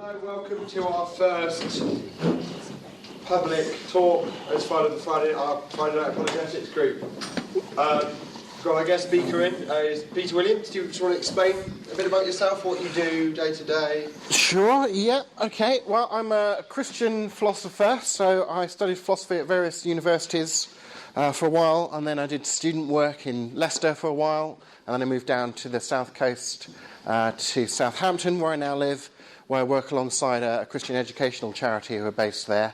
Hello, welcome to our first public talk as part of our Friday Night Apologetics group. Got our guest speaker in, is Peter Williams. Do you just want to explain a bit about yourself, what you do day to day? Sure, yeah, okay. Well, I'm a Christian philosopher, so I studied philosophy at various universities for a while, and then I did student work in Leicester for a while, and then I moved down to the south coast to Southampton, where I now live, where I work alongside a Christian educational charity who are based there,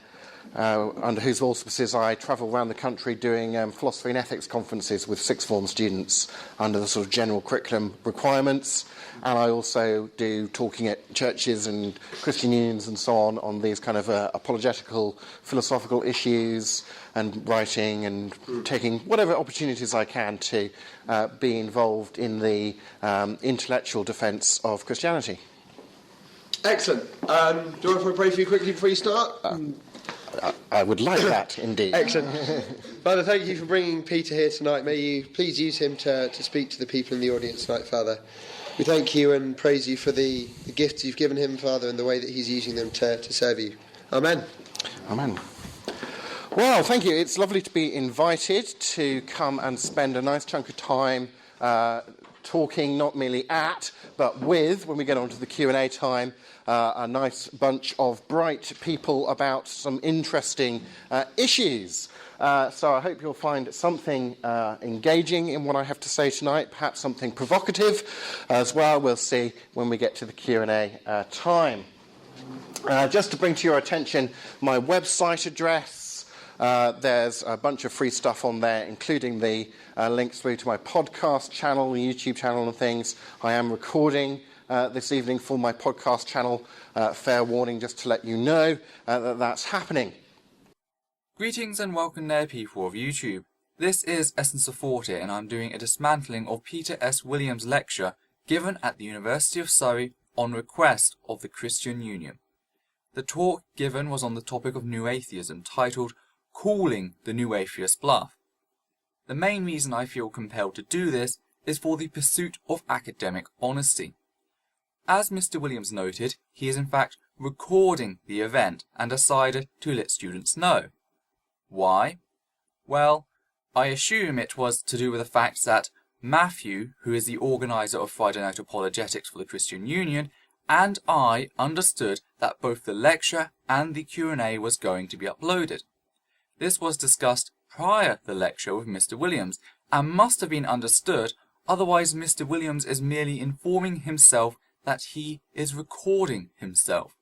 under whose auspices I travel around the country doing philosophy and ethics conferences with sixth form students under the sort of general curriculum requirements, and I also do talking at churches and Christian unions and so on these kind of apologetical, philosophical issues, and writing and taking whatever opportunities I can to be involved in the intellectual defence of Christianity. Excellent. Do you want to pray for you quickly before you start? I would like that, indeed. Excellent. Father, thank you for bringing Peter here tonight. May you please use him to speak to the people in the audience tonight, Father. We thank you and praise you for the gifts you've given him, Father, and the way that he's using them to serve you. Amen. Amen. Well, thank you. It's lovely to be invited to come and spend a nice chunk of time talking not merely at, but with, when we get on to the Q&A time, a nice bunch of bright people about some interesting issues. So I hope you'll find something engaging in what I have to say tonight, perhaps something provocative as well. We'll see when we get to the Q&A time. Just to bring to your attention my website address, there's a bunch of free stuff on there, including the links through to my podcast channel, YouTube channel and things. I am recording this evening for my podcast channel. Fair warning just to let you know that that's happening. Greetings and welcome there, people of YouTube. This is Essence of Forte, and I'm doing a dismantling of Peter S. Williams' lecture given at the University of Surrey on request of the Christian Union. The talk given was on the topic of New Atheism, titled Calling the New Atheist Bluff. The main reason I feel compelled to do this is for the pursuit of academic honesty. As Mr. Williams noted, he is in fact recording the event and decided to let students know. Why? Well, I assume it was to do with the fact that Matthew, who is the organiser of Friday Night Apologetics for the Christian Union, and I understood that both the lecture and the Q&A was going to be uploaded. This was discussed prior to the lecture with Mr. Williams, and must have been understood, otherwise Mr. Williams is merely informing himself that he is recording himself.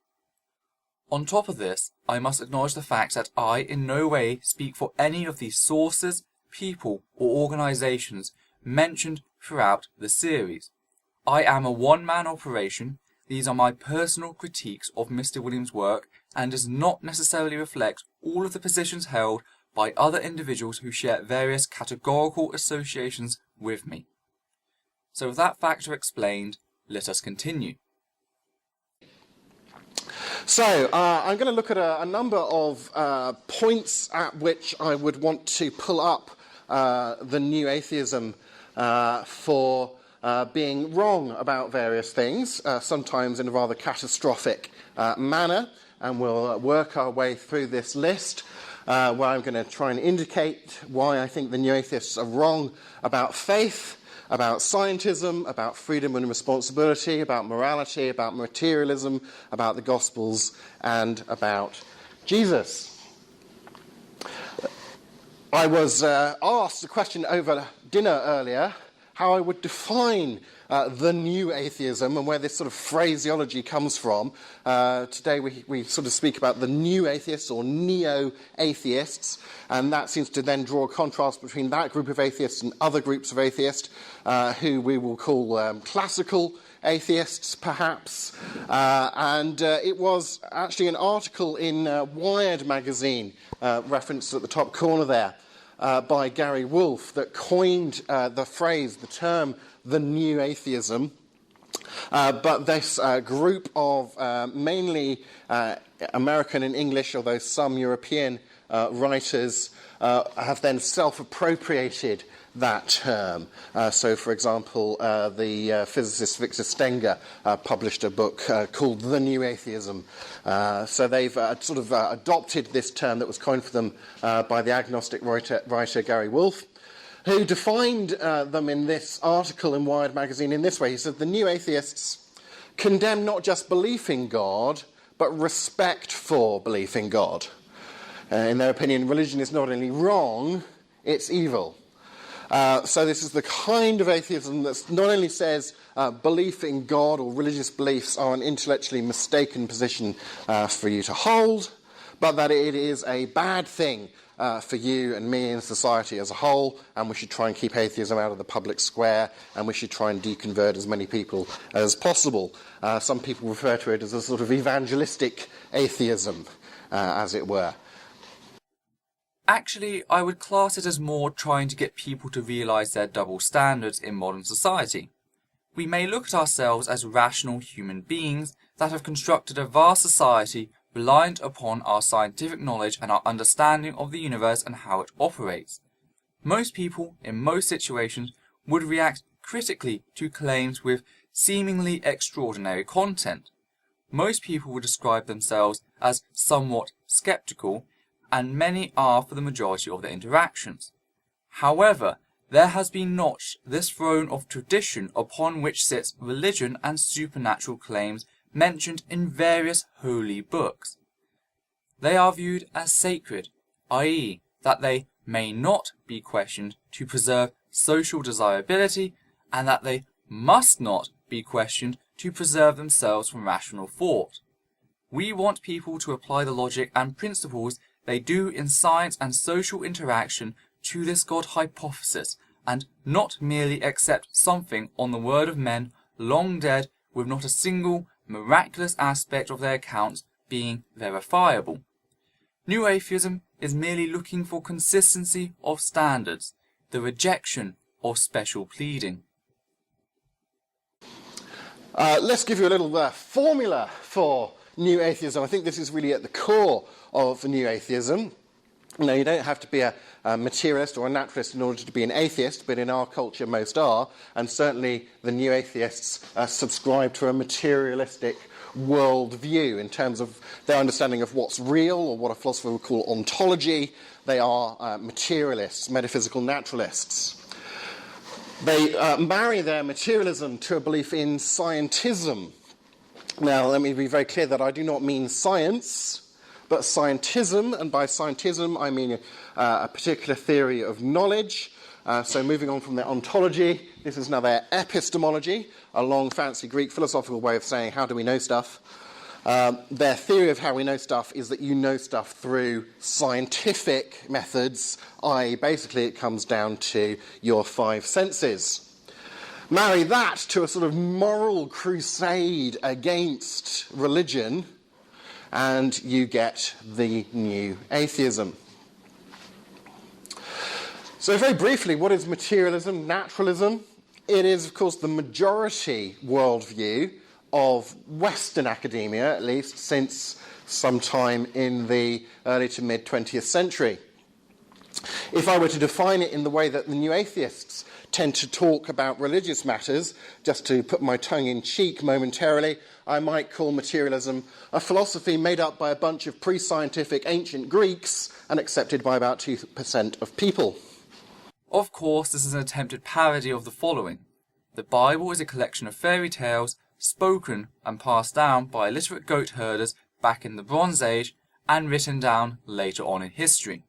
On top of this, I must acknowledge the fact that I in no way speak for any of the sources, people or organisations mentioned throughout the series. I am a one-man operation. These are my personal critiques of Mr. Williams' work and does not necessarily reflect all of the positions held by other individuals who share various categorical associations with me. So with that factor explained, let us continue. So, I'm going to look at a number of points at which I would want to pull up the New Atheism for being wrong about various things, sometimes in a rather catastrophic manner, and we'll work our way through this list, where I'm going to try and indicate why I think the New Atheists are wrong about faith, about scientism, about freedom and responsibility, about morality, about materialism, about the Gospels, and about Jesus. I was asked a question over dinner earlier, how I would define the new atheism and where this sort of phraseology comes from. Today we sort of speak about the new atheists or neo-atheists, and that seems to then draw a contrast between that group of atheists and other groups of atheists who we will call classical atheists, perhaps. And it was actually an article in Wired magazine, referenced at the top corner there, by Gary Wolfe, that coined the phrase, the term, the new atheism. But this group of mainly American and English, although some European writers have then self-appropriated that term. So, for example, the physicist Victor Stenger published a book called The New Atheism. So they've adopted this term that was coined for them by the agnostic writer Gary Wolfe, who defined them in this article in Wired magazine in this way. He said, the new atheists condemn not just belief in God, but respect for belief in God. In their opinion, religion is not only wrong, it's evil. So this is the kind of atheism that not only says belief in God or religious beliefs are an intellectually mistaken position for you to hold, but that it is a bad thing for you and me and society as a whole, and we should try and keep atheism out of the public square, and we should try and deconvert as many people as possible. Some people refer to it as a sort of evangelistic atheism, as it were. Actually, I would class it as more trying to get people to realise their double standards in modern society. We may look at ourselves as rational human beings that have constructed a vast society reliant upon our scientific knowledge and our understanding of the universe and how it operates. Most people, in most situations, would react critically to claims with seemingly extraordinary content. Most people would describe themselves as somewhat sceptical, and many are for the majority of their interactions. However, there has been notched this throne of tradition upon which sits religion and supernatural claims mentioned in various holy books. They are viewed as sacred, i.e., that they may not be questioned to preserve social desirability, and that they must not be questioned to preserve themselves from rational thought. We want people to apply the logic and principles they do in science and social interaction to this God hypothesis, and not merely accept something on the word of men long dead with not a single miraculous aspect of their accounts being verifiable. New atheism is merely looking for consistency of standards, the rejection of special pleading. Let's give you a little formula for new atheism. I think this is really at the core of new atheism. Now, you don't have to be a materialist or a naturalist in order to be an atheist, but in our culture most are, and certainly the new atheists subscribe to a materialistic worldview in terms of their understanding of what's real, or what a philosopher would call ontology. They are materialists, metaphysical naturalists. They marry their materialism to a belief in scientism. Now, let me be very clear that I do not mean science, but scientism, and by scientism I mean a particular theory of knowledge. So moving on from their ontology, this is now their epistemology, a long fancy Greek philosophical way of saying how do we know stuff. Their theory of how we know stuff is that you know stuff through scientific methods, i.e. basically it comes down to your five senses. Marry that to a sort of moral crusade against religion, and you get the new atheism. So very briefly, what is materialism, naturalism? It is, of course, the majority worldview of Western academia, at least since sometime in the early to mid-20th century. If I were to define it in the way that the new atheists tend to talk about religious matters, just to put my tongue in cheek momentarily, I might call materialism a philosophy made up by a bunch of pre-scientific ancient Greeks and accepted by about 2% of people. Of course, this is an attempted parody of the following. The Bible is a collection of fairy tales spoken and passed down by illiterate goat herders back in the Bronze Age and written down later on in history.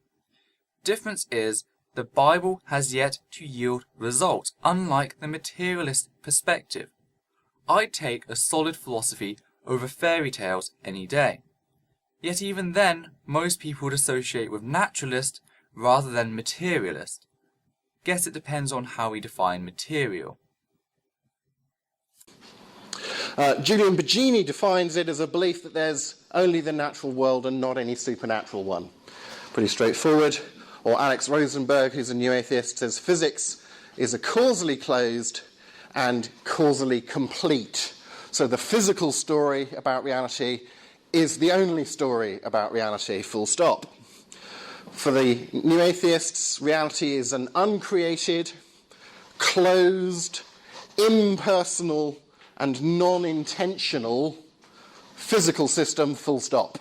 Difference is, the Bible has yet to yield results, unlike the materialist perspective. I'd take a solid philosophy over fairy tales any day. Yet even then, most people would associate with naturalist rather than materialist. Guess it depends on how we define material. Julian Baggini defines it as a belief that there's only the natural world and not any supernatural one. Pretty straightforward. Or Alex Rosenberg, who's a new atheist, says physics is a causally closed and causally complete. So the physical story about reality is the only story about reality, full stop. For the new atheists, reality is an uncreated, closed, impersonal, and non-intentional physical system, full stop.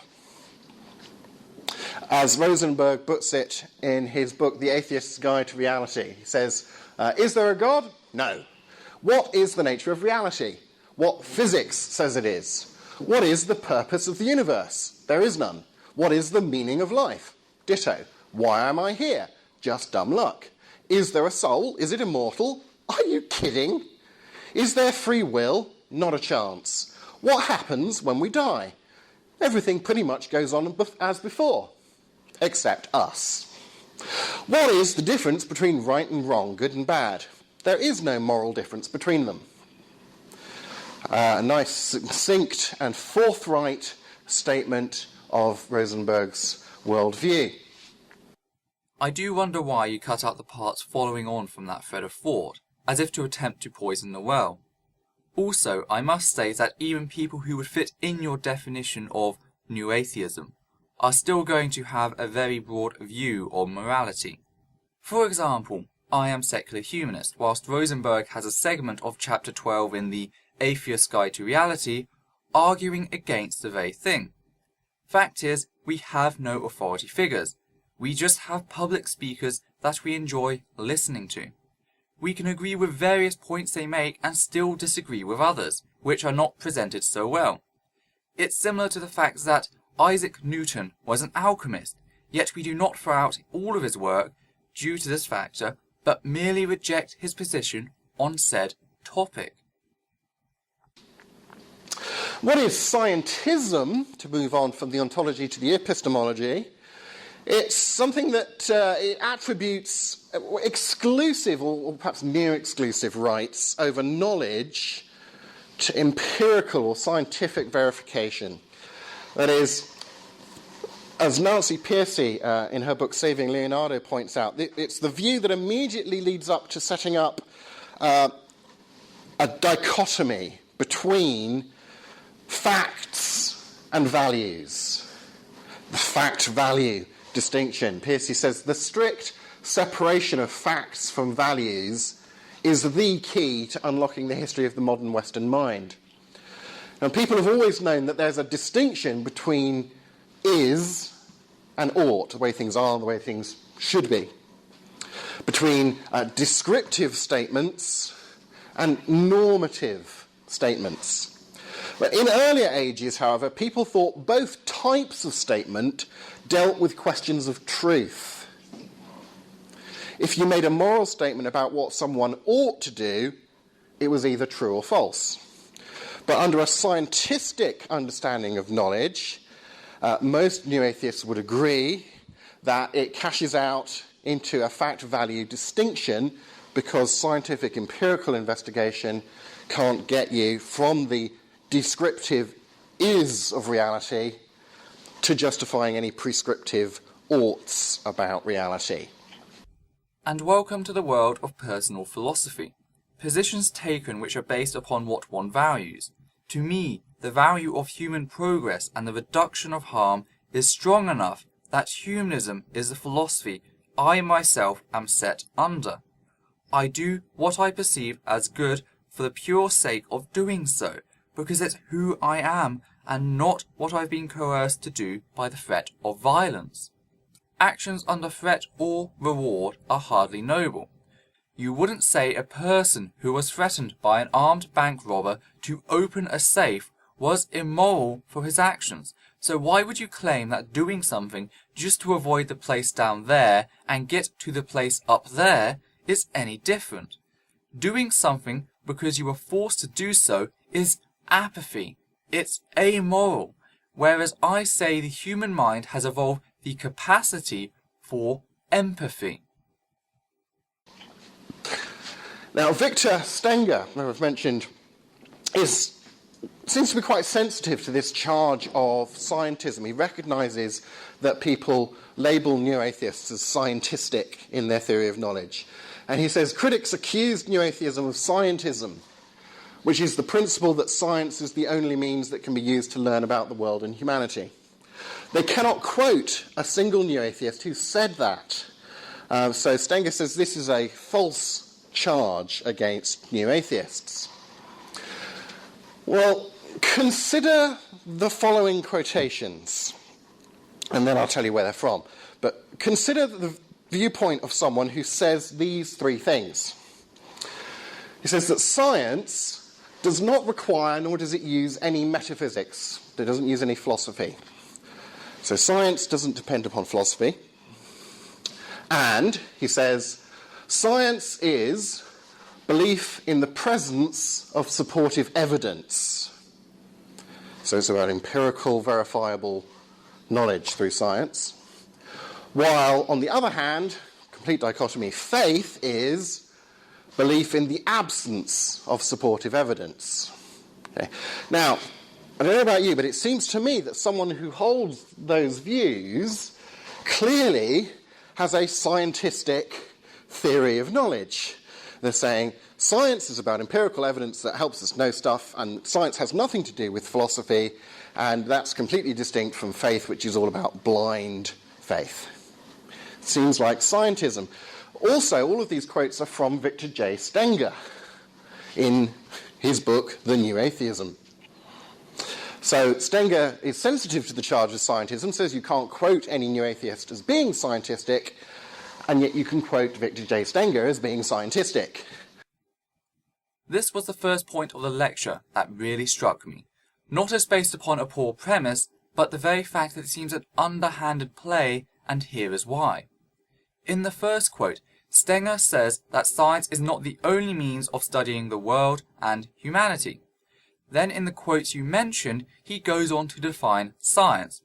As Rosenberg puts it in his book, The Atheist's Guide to Reality, he says, is there a God? No. What is the nature of reality? What physics says it is. What is the purpose of the universe? There is none. What is the meaning of life? Ditto. Why am I here? Just dumb luck. Is there a soul? Is it immortal? Are you kidding? Is there free will? Not a chance. What happens when we die? Everything pretty much goes on as before, except us. What is the difference between right and wrong, good and bad? There is no moral difference between them. A nice, succinct and forthright statement of Rosenberg's worldview. I do wonder why you cut out the parts following on from that thread of thought, as if to attempt to poison the well. Also, I must state that even people who would fit in your definition of new atheism are still going to have a very broad view of morality. For example, I am secular humanist, whilst Rosenberg has a segment of chapter 12 in the Atheist's Guide to Reality arguing against the very thing. Fact is, we have no authority figures. We just have public speakers that we enjoy listening to. We can agree with various points they make and still disagree with others, which are not presented so well. It's similar to the fact that Isaac Newton was an alchemist, yet we do not throw out all of his work due to this factor, but merely reject his position on said topic. What is scientism, to move on from the ontology to the epistemology? It's something that it attributes exclusive or perhaps near exclusive rights over knowledge to empirical or scientific verification. That is, as Nancy Pearcey in her book Saving Leonardo points out, it's the view that immediately leads up to setting up a dichotomy between facts and values. The fact-value distinction. Pearcey says the strict separation of facts from values is the key to unlocking the history of the modern Western mind. Now, people have always known that there's a distinction between is and ought, the way things are and the way things should be, between descriptive statements and normative statements. But in earlier ages, however, people thought both types of statement dealt with questions of truth. If you made a moral statement about what someone ought to do, it was either true or false. But under a scientistic understanding of knowledge, most new atheists would agree that it cashes out into a fact-value distinction because scientific empirical investigation can't get you from the descriptive is of reality to justifying any prescriptive oughts about reality. And welcome to the world of personal philosophy. Positions taken which are based upon what one values. To me, the value of human progress and the reduction of harm is strong enough that humanism is the philosophy I myself am set under. I do what I perceive as good for the pure sake of doing so, because it's who I am and not what I've been coerced to do by the threat of violence. Actions under threat or reward are hardly noble. You wouldn't say a person who was threatened by an armed bank robber to open a safe was immoral for his actions, so why would you claim that doing something just to avoid the place down there and get to the place up there is any different? Doing something because you were forced to do so is apathy. It's amoral, whereas I say the human mind has evolved the capacity for empathy. Now, Victor Stenger, who I've mentioned, seems to be quite sensitive to this charge of scientism. He recognises that people label new atheists as scientistic in their theory of knowledge. And he says, critics accused new atheism of scientism, which is the principle that science is the only means that can be used to learn about the world and humanity. They cannot quote a single new atheist who said that. So Stenger says this is a false charge against new atheists. Well, consider the following quotations, and then I'll tell you where they're from. But consider the viewpoint of someone who says these three things. He says that science does not require, nor does it use, any metaphysics. It doesn't use any philosophy. So science doesn't depend upon philosophy. And, he says, science is belief in the presence of supportive evidence. So it's about empirical, verifiable knowledge through science. While, on the other hand, complete dichotomy, faith is belief in the absence of supportive evidence. Okay. Now, I don't know about you, but it seems to me that someone who holds those views clearly has a scientistic theory of knowledge. They're saying science is about empirical evidence that helps us know stuff, and science has nothing to do with philosophy, and that's completely distinct from faith, which is all about blind faith. Seems like scientism. Also, all of these quotes are from Victor J. Stenger in his book, The New Atheism. So Stenger is sensitive to the charge of scientism, says you can't quote any new atheist as being scientistic, and yet you can quote Victor J. Stenger as being scientistic. This was the first point of the lecture that really struck me, not as based upon a poor premise, but the very fact that it seems an underhanded play, and here is why. In the first quote, Stenger says that science is not the only means of studying the world and humanity. Then in the quotes you mentioned, he goes on to define science.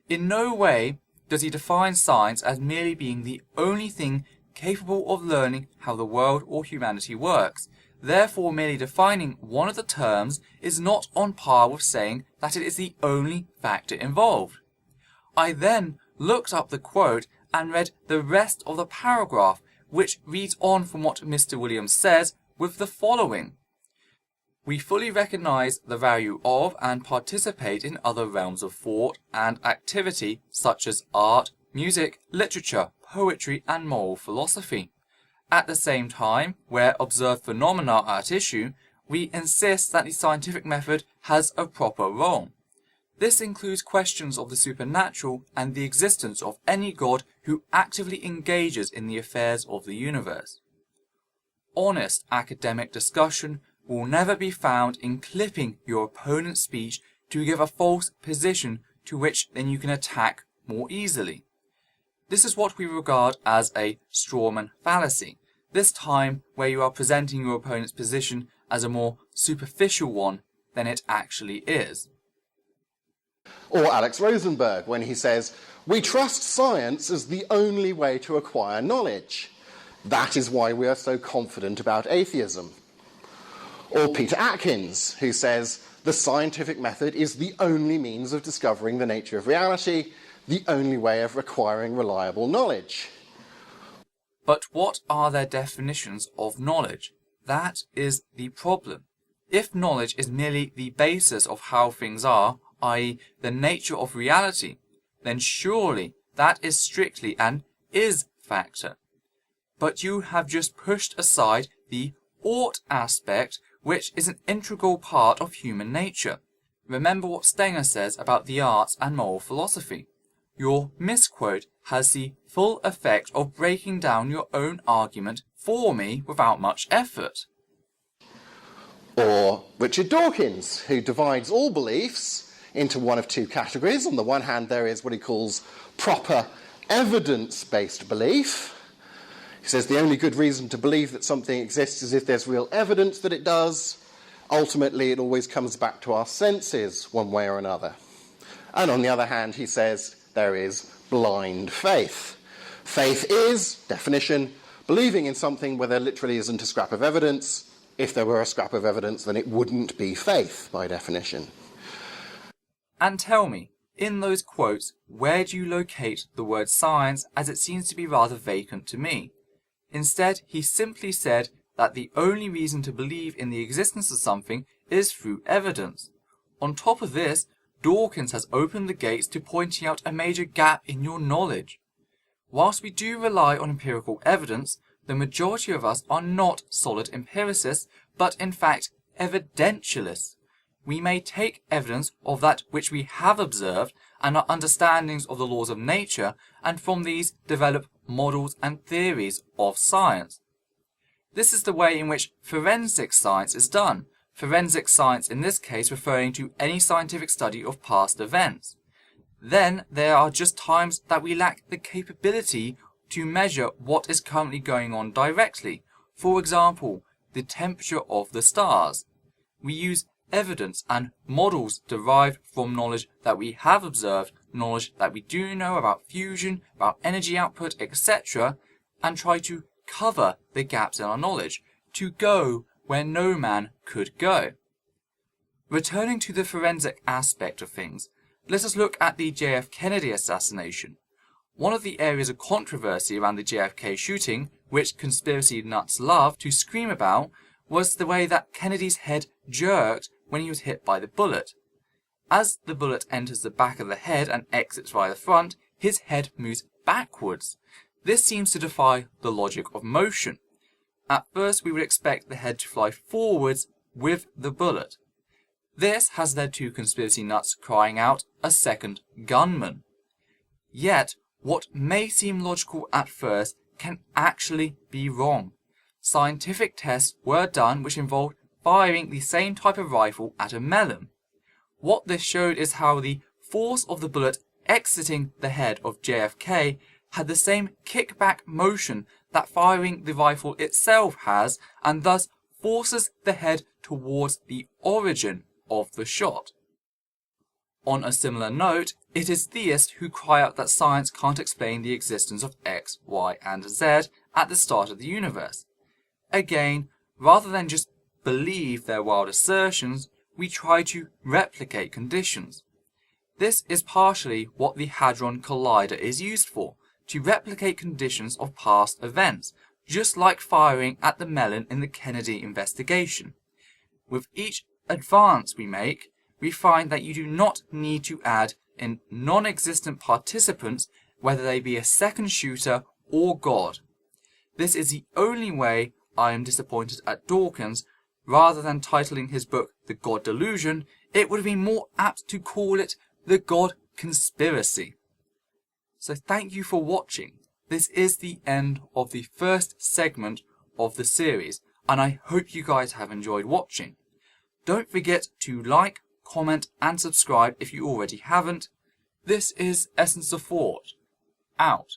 In no way does he define science as merely being the only thing capable of learning how the world or humanity works. Therefore, merely defining one of the terms is not on par with saying that it is the only factor involved. I then looked up the quote and read the rest of the paragraph, which reads on from what Mr. Williams says with the following. We fully recognize the value of and participate in other realms of thought and activity such as art, music, literature, poetry, and moral philosophy. At the same time, where observed phenomena are at issue, we insist that the scientific method has a proper role. This includes questions of the supernatural and the existence of any God who actively engages in the affairs of the universe. Honest academic discussion will never be found in clipping your opponent's speech to give a false position to which then you can attack more easily. This is what we regard as a strawman fallacy, this time where you are presenting your opponent's position as a more superficial one than it actually is. Or Alex Rosenberg, when he says, we trust science as the only way to acquire knowledge. That is why we are so confident about atheism. Or Peter Atkins, who says, the scientific method is the only means of discovering the nature of reality, the only way of acquiring reliable knowledge. But what are their definitions of knowledge? That is the problem. If knowledge is merely the basis of how things are, i.e. the nature of reality, then surely that is strictly an is factor. But you have just pushed aside the ought aspect, which is an integral part of human nature. Remember what Stenger says about the arts and moral philosophy. Your misquote has the full effect of breaking down your own argument for me without much effort. Or Richard Dawkins, who divides all beliefs into one of two categories. On the one hand, there is what he calls proper evidence-based belief. He says the only good reason to believe that something exists is if there's real evidence that it does. Ultimately, it always comes back to our senses, one way or another. And on the other hand, he says there is blind faith. Faith is, definition, believing in something where there literally isn't a scrap of evidence. If there were a scrap of evidence, then it wouldn't be faith, by definition. And tell me, in those quotes, where do you locate the word science, as it seems to be rather vacant to me? Instead, he simply said that the only reason to believe in the existence of something is through evidence. On top of this, Dawkins has opened the gates to pointing out a major gap in your knowledge. Whilst we do rely on empirical evidence, the majority of us are not solid empiricists, but in fact evidentialists. We may take evidence of that which we have observed and our understandings of the laws of nature, and from these develop models and theories of science. This is the way in which forensic science is done. Forensic science in this case referring to any scientific study of past events. Then there are just times that we lack the capability to measure what is currently going on directly. For example, the temperature of the stars. We use evidence and models derived from knowledge that we have observed, knowledge that we do know about fusion, about energy output, etc., and try to cover the gaps in our knowledge, to go where no man could go. Returning to the forensic aspect of things, let us look at the JF Kennedy assassination. One of the areas of controversy around the JFK shooting, which conspiracy nuts love to scream about, was the way that Kennedy's head jerked when he was hit by the bullet. As the bullet enters the back of the head and exits via the front, his head moves backwards. This seems to defy the logic of motion. At first we would expect the head to fly forwards with the bullet. This has led to conspiracy nuts crying out, "A second gunman." Yet, what may seem logical at first can actually be wrong. Scientific tests were done which involved firing the same type of rifle at a melon. What this showed is how the force of the bullet exiting the head of JFK had the same kickback motion that firing the rifle itself has, and thus forces the head towards the origin of the shot. On a similar note, it is theists who cry out that science can't explain the existence of X, Y, and Z at the start of the universe. Again, rather than just believe their wild assertions, we try to replicate conditions. This is partially what the Hadron Collider is used for, to replicate conditions of past events, just like firing at the melon in the Kennedy investigation. With each advance we make, we find that you do not need to add in non-existent participants, whether they be a second shooter or God. This is the only way I am disappointed at Dawkins. Rather than titling his book The God Delusion, it would have been more apt to call it The God Conspiracy. So thank you for watching. This is the end of the first segment of the series, and I hope you guys have enjoyed watching. Don't forget to like, comment and subscribe if you already haven't. This is Essence of Thought. Out.